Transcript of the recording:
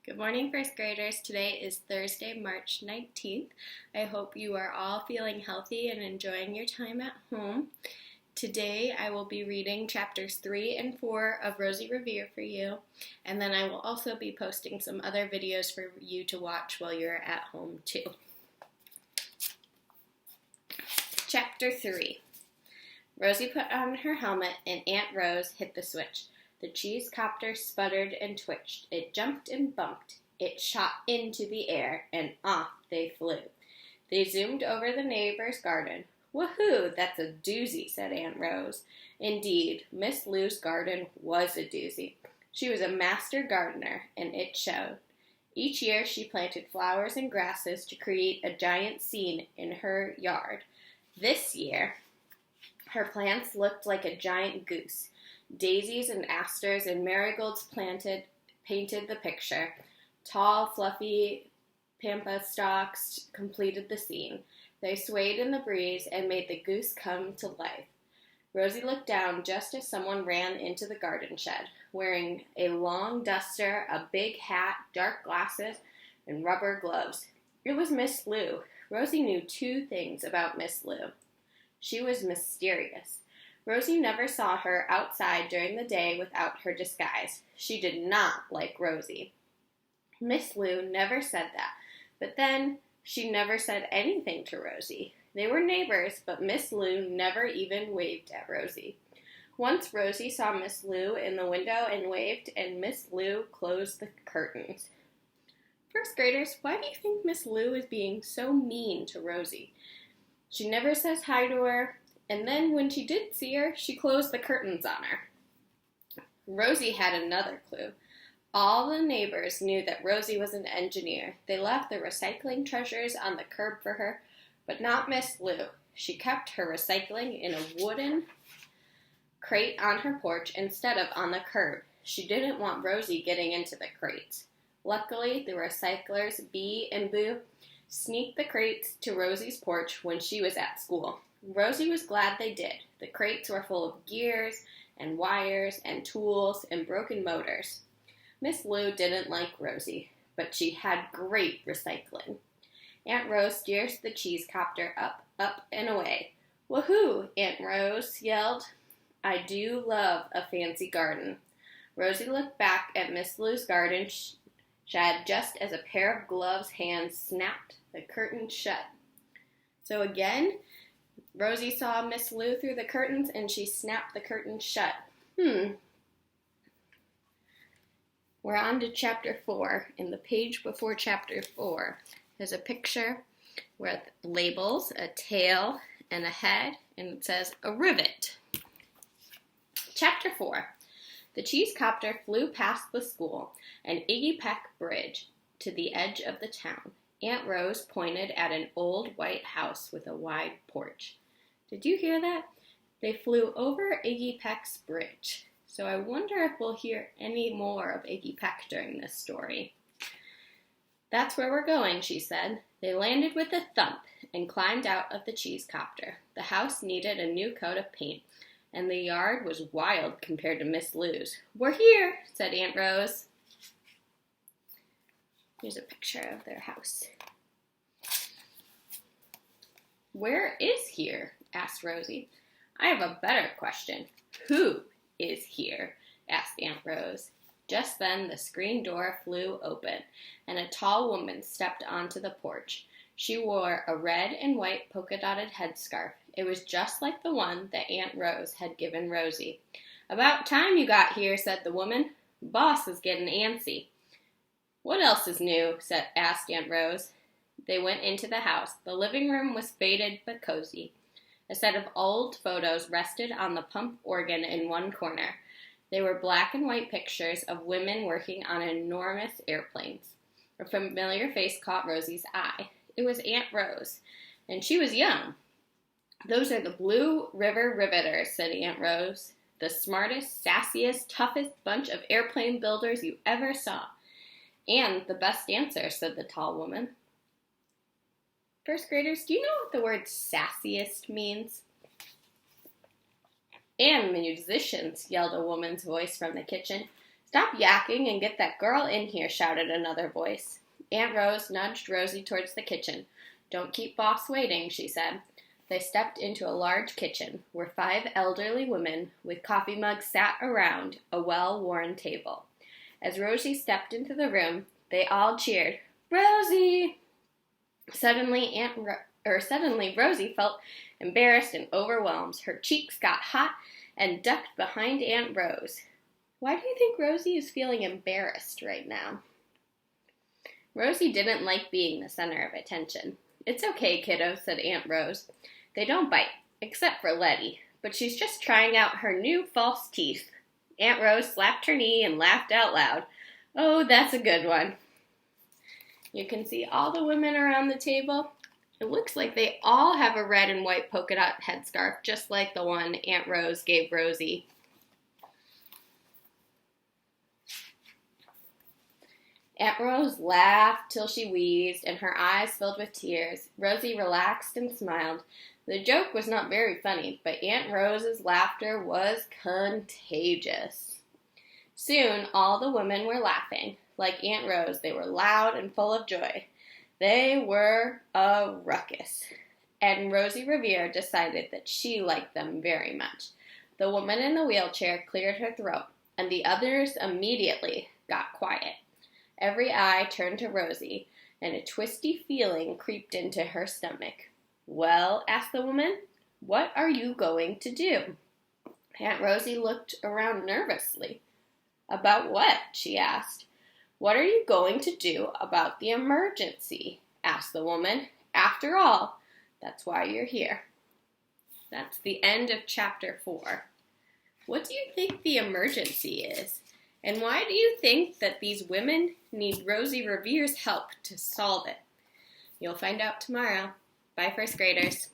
Good morning, first graders. Today is Thursday, March 19th. I hope you are all feeling healthy and enjoying your time at home. Today I will be reading chapters 3 and 4 of Rosie, Revere for you, and then I will also be posting some other videos for you to watch while you're at home too. Chapter 3. Rosie put on her helmet and Aunt Rose hit the switch. The cheese copter sputtered and twitched. It jumped and bumped. It shot into the air, and off they flew. They zoomed over the neighbor's garden. "Woohoo, that's a doozy," said Aunt Rose. Indeed, Miss Lou's garden was a doozy. She was a master gardener, and it showed. Each year she planted flowers and grasses to create a giant scene in her yard. This year, her plants looked like a giant goose. Daisies and asters and marigolds painted the picture. Tall, fluffy pampa stalks completed the scene. They swayed in the breeze and made the goose come to life. Rosie looked down just as someone ran into the garden shed, wearing a long duster, a big hat, dark glasses, and rubber gloves. It was Miss Lou. Rosie knew two things about Miss Lou. She was mysterious. Rosie never saw her outside during the day without her disguise. She did not like Rosie. Miss Lou never said that, but then she never said anything to Rosie. They were neighbors, but Miss Lou never even waved at Rosie. Once Rosie saw Miss Lou in the window and waved, and Miss Lou closed the curtains. First graders, why do you think Miss Lou is being so mean to Rosie? She never says hi to her, and then when she did see her, she closed the curtains on her. Rosie had another clue. All the neighbors knew that Rosie was an engineer. They left their recycling treasures on the curb for her, but not Miss Lou. She kept her recycling in a wooden crate on her porch instead of on the curb. She didn't want Rosie getting into the crates. Luckily, the recyclers, Bee and Boo, sneaked the crates to Rosie's porch when she was at school. Rosie was glad they did. The crates were full of gears and wires and tools and broken motors. Miss Lou didn't like Rosie, but she had great recycling. Aunt Rose steers the cheese copter up, up, and away. "Woohoo!" Aunt Rose yelled. "I do love a fancy garden." Rosie looked back at Miss Lou's garden shed just as a pair of gloves' hands snapped the curtain shut. So again, Rosie saw Miss Lou through the curtains, and she snapped the curtains shut. We're on to chapter 4. In the page before chapter 4, there's a picture with labels, a tail, and a head, and it says, a rivet. Chapter 4. The cheese copter flew past the school and Iggy Peck Bridge to the edge of the town. Aunt Rose pointed at an old white house with a wide porch. Did you hear that? They flew over Iggy Peck's bridge. So I wonder if we'll hear any more of Iggy Peck during this story. "That's where we're going," she said. They landed with a thump and climbed out of the cheese copter. The house needed a new coat of paint, and the yard was wild compared to Miss Lou's. "We're here," said Aunt Rose. Here's a picture of their house. "Where is here?" asked Rosie. "I have a better question. Who is here?" asked Aunt Rose. Just then the screen door flew open, and a tall woman stepped onto the porch. She wore a red and white polka-dotted headscarf. It was just like the one that Aunt Rose had given Rosie. "About time you got here," said the woman. "Boss is getting antsy." "What else is new?" asked Aunt Rose. They went into the house. The living room was faded but cozy. A set of old photos rested on the pump organ in one corner. They were black and white pictures of women working on enormous airplanes. A familiar face caught Rosie's eye. It was Aunt Rose, and she was young. "Those are the Blue River Riveters," said Aunt Rose. "The smartest, sassiest, toughest bunch of airplane builders you ever saw. And the best dancer," said the tall woman. First graders, do you know what the word sassiest means? "And musicians," yelled a woman's voice from the kitchen. Stop yakking and get that girl in here, shouted another voice. Aunt Rose nudged Rosie towards the kitchen. Don't keep Boss waiting, she said. They stepped into a large kitchen where 5 elderly women with coffee mugs sat around a well-worn table. As Rosie stepped into the room, they all cheered, Rosie! Suddenly, Rosie felt embarrassed and overwhelmed. Her cheeks got hot and ducked behind Aunt Rose. Why do you think Rosie is feeling embarrassed right now? Rosie didn't like being the center of attention. It's okay, kiddo, said Aunt Rose. They don't bite, except for Letty, but she's just trying out her new false teeth. Aunt Rose slapped her knee and laughed out loud. Oh, that's a good one. You can see all the women around the table. It looks like they all have a red and white polka dot headscarf, just like the one Aunt Rose gave Rosie. Aunt Rose laughed till she wheezed, and her eyes filled with tears. Rosie relaxed and smiled. The joke was not very funny, but Aunt Rose's laughter was contagious. Soon, all the women were laughing. Like Aunt Rose, they were loud and full of joy. They were a ruckus. And Rosie Revere decided that she liked them very much. The woman in the wheelchair cleared her throat, and the others immediately got quiet. Every eye turned to Rosie, and a twisty feeling creeped into her stomach. Well, asked the woman, what are you going to do? Aunt Rosie looked around nervously. About what? She asked. What are you going to do about the emergency? Asked the woman. After all, that's why you're here. That's the end of chapter 4. What do you think the emergency is? And why do you think that these women need Rosie Revere's help to solve it? You'll find out tomorrow. Bye, first graders.